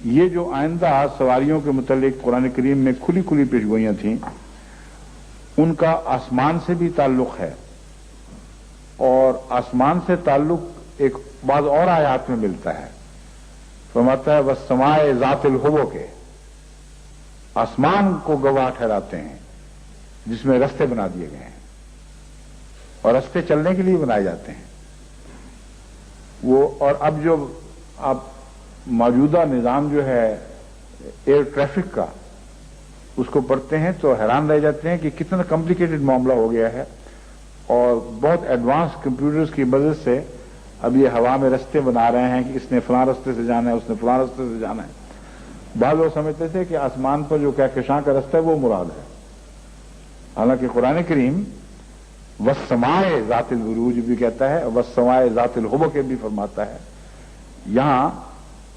یہ جو آئندہ سواریوں کے متعلق قرآن کریم میں کھلی کھلی پیشگوئیاں تھیں، ان کا آسمان سے بھی تعلق ہے، اور آسمان سے تعلق ایک بعض اور آیات میں ملتا ہے۔ فرماتا ہے والسماء ذات الحبک کے، آسمان کو گواہ ٹھہراتے ہیں جس میں رستے بنا دیے گئے ہیں، اور رستے چلنے کے لیے بنائے جاتے ہیں وہ۔ اور اب جو آپ موجودہ نظام جو ہے ایئر ٹریفک کا، اس کو پڑھتے ہیں تو حیران رہ جاتے ہیں کہ کتنا کمپلیکیٹڈ معاملہ ہو گیا ہے، اور بہت ایڈوانس کمپیوٹرز کی مدد سے اب یہ ہوا میں رستے بنا رہے ہیں کہ اس نے فلاں رستے سے جانا ہے، اس نے فلاں رستے سے جانا ہے۔ بعض لوگ سمجھتے تھے کہ آسمان پر جو کہکشاں کا رستہ ہے وہ مراد ہے، حالانکہ قرآن کریم والسماء ذات البروج بھی کہتا ہے، والسماء ذات الحبک بھی فرماتا ہے۔ یہاں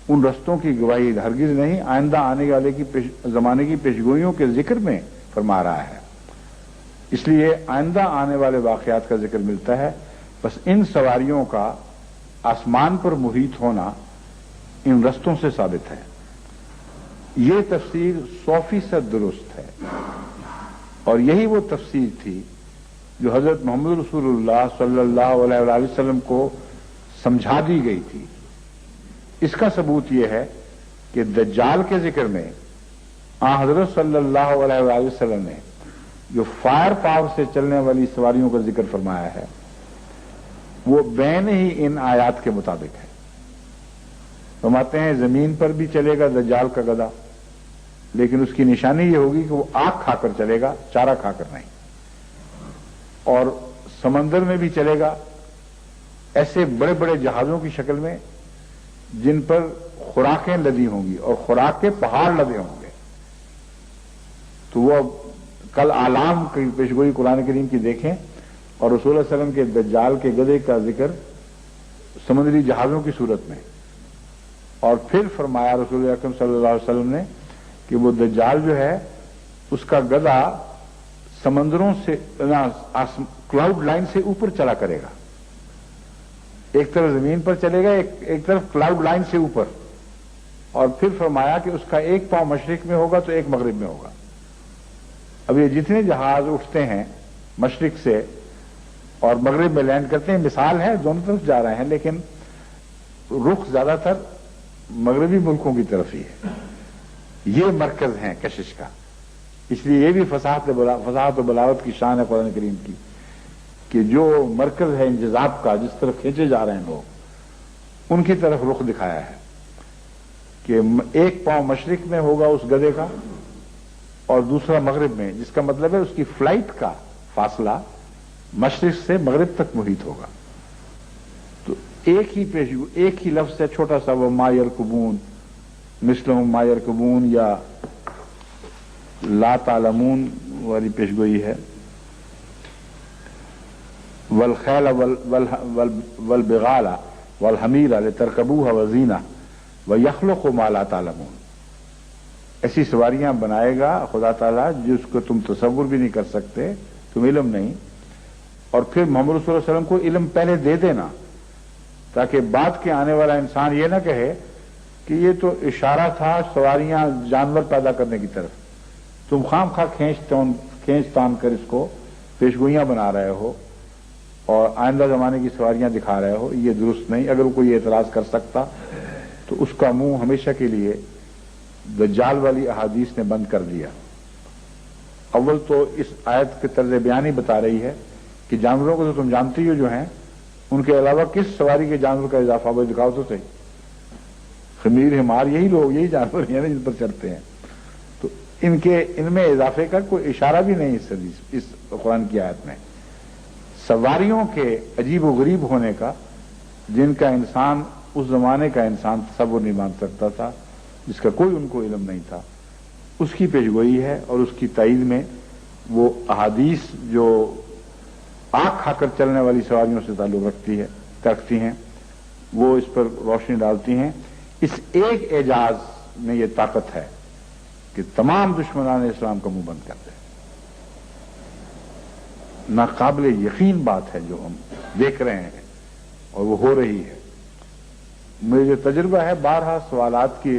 ان رستوں کی گواہی ہرگز نہیں، آئندہ آنے والے کی زمانے کی پیشگوئیوں کے ذکر میں فرما رہا ہے، اس لیے آئندہ آنے والے واقعات کا ذکر ملتا ہے۔ بس ان سواریوں کا آسمان پر محیط ہونا ان رستوں سے ثابت ہے۔ یہ تفسیر 100% درست ہے، اور یہی وہ تفسیر تھی جو حضرت محمد رسول اللہ صلی اللہ علیہ وآلہ وسلم کو سمجھا دی گئی تھی۔ اس کا ثبوت یہ ہے کہ دجال کے ذکر میں حضرت صلی اللہ علیہ وآلہ وسلم نے جو فائر پاور سے چلنے والی سواریوں کا ذکر فرمایا ہے وہ بین ہی ان آیات کے مطابق ہے۔ فرماتے ہیں زمین پر بھی چلے گا دجال کا گدھا، لیکن اس کی نشانی یہ ہوگی کہ وہ آگ کھا کر چلے گا، چارہ کھا کر نہیں، اور سمندر میں بھی چلے گا ایسے بڑے بڑے جہازوں کی شکل میں جن پر خوراکیں لدی ہوں گی، اور خوراک کے پہاڑ لدے ہوں گے۔ تو وہ کل آلام کی پیشگوئی قرآن کریم کی دیکھیں، اور رسول اللہ علیہ وسلم کے دجال کے گدھے کا ذکر سمندری جہازوں کی صورت میں، اور پھر فرمایا رسول اکرم صلی اللہ علیہ وسلم نے کہ وہ دجال جو ہے اس کا گدھا سمندروں سے کلاؤڈ لائن سے اوپر چلا کرے گا، ایک طرف زمین پر چلے گا، ایک طرف کلاؤڈ لائن سے اوپر، اور پھر فرمایا کہ اس کا ایک پاؤں مشرق میں ہوگا تو ایک مغرب میں ہوگا۔ اب یہ جتنے جہاز اٹھتے ہیں مشرق سے اور مغرب میں لینڈ کرتے ہیں، مثال ہے دونوں طرف جا رہے ہیں، لیکن رخ زیادہ تر مغربی ملکوں کی طرف ہی ہے۔ یہ مرکز ہیں کشش کا، اس لیے یہ بھی فصاحت و بلاغت کی شان ہے قرآن کریم کی کہ جو مرکز ہے انجذاب کا، جس طرف کھینچے جا رہے ہیں لوگ، ان کی طرف رخ دکھایا ہے کہ ایک پاؤں مشرق میں ہوگا اس گدھے کا اور دوسرا مغرب میں، جس کا مطلب ہے اس کی فلائٹ کا فاصلہ مشرق سے مغرب تک محیط ہوگا۔ تو ایک ہی لفظ ہے چھوٹا سا، وہ ما یرکبون مثلہم ما یرکبون یا لا تعلمون والی پیشگوئی ہے، والخیل والبغال والحمیر لترکبوها وزینہ ویخلق ما لا تعلمون۔ ایسی سواریاں بنائے گا خدا تعالیٰ جس کو تم تصور بھی نہیں کر سکتے، تم علم نہیں، اور پھر محمد رسول اللہ علیہ وسلم کو علم پہلے دے دینا تاکہ بعد کے آنے والا انسان یہ نہ کہے کہ یہ تو اشارہ تھا سواریاں جانور پیدا کرنے کی طرف، تم خام خواہ کھینچ تان کر اس کو پیشگوئیاں بنا رہے ہو اور آئندہ زمانے کی سواریاں دکھا رہے ہو، یہ درست نہیں۔ اگر کوئی اعتراض کر سکتا تو اس کا منہ ہمیشہ کے لیے دجال والی احادیث نے بند کر دیا۔ اول تو اس آیت کے طرز بیان ہی بتا رہی ہے کہ جانوروں کو تو تم جانتی ہو جو ہیں، ان کے علاوہ کس سواری کے جانور کا اضافہ وہ دکھاؤ تو صحیح۔ خمیر ہمار یہی لوگ، یہی جانور ہیں نا جن پر چڑھتے ہیں، تو ان میں اضافے کا کوئی اشارہ بھی نہیں اس قرآن کی آیت میں۔ سواریوں کے عجیب و غریب ہونے کا، جن کا انسان اس زمانے کا انسان تصور نہیں مان سکتا تھا، جس کا کوئی ان کو علم نہیں تھا، اس کی پیشگوئی ہے، اور اس کی تائید میں وہ احادیث جو آگ کھا کر چلنے والی سواریوں سے تعلق رکھتی ہیں وہ اس پر روشنی ڈالتی ہیں۔ اس ایک اعجاز میں یہ طاقت ہے کہ تمام دشمنان اسلام کا منہ بند کر دے۔ ناقابل یقین بات ہے جو ہم دیکھ رہے ہیں اور وہ ہو رہی ہے۔ میرا جو تجربہ ہے، بارہا سوالات کی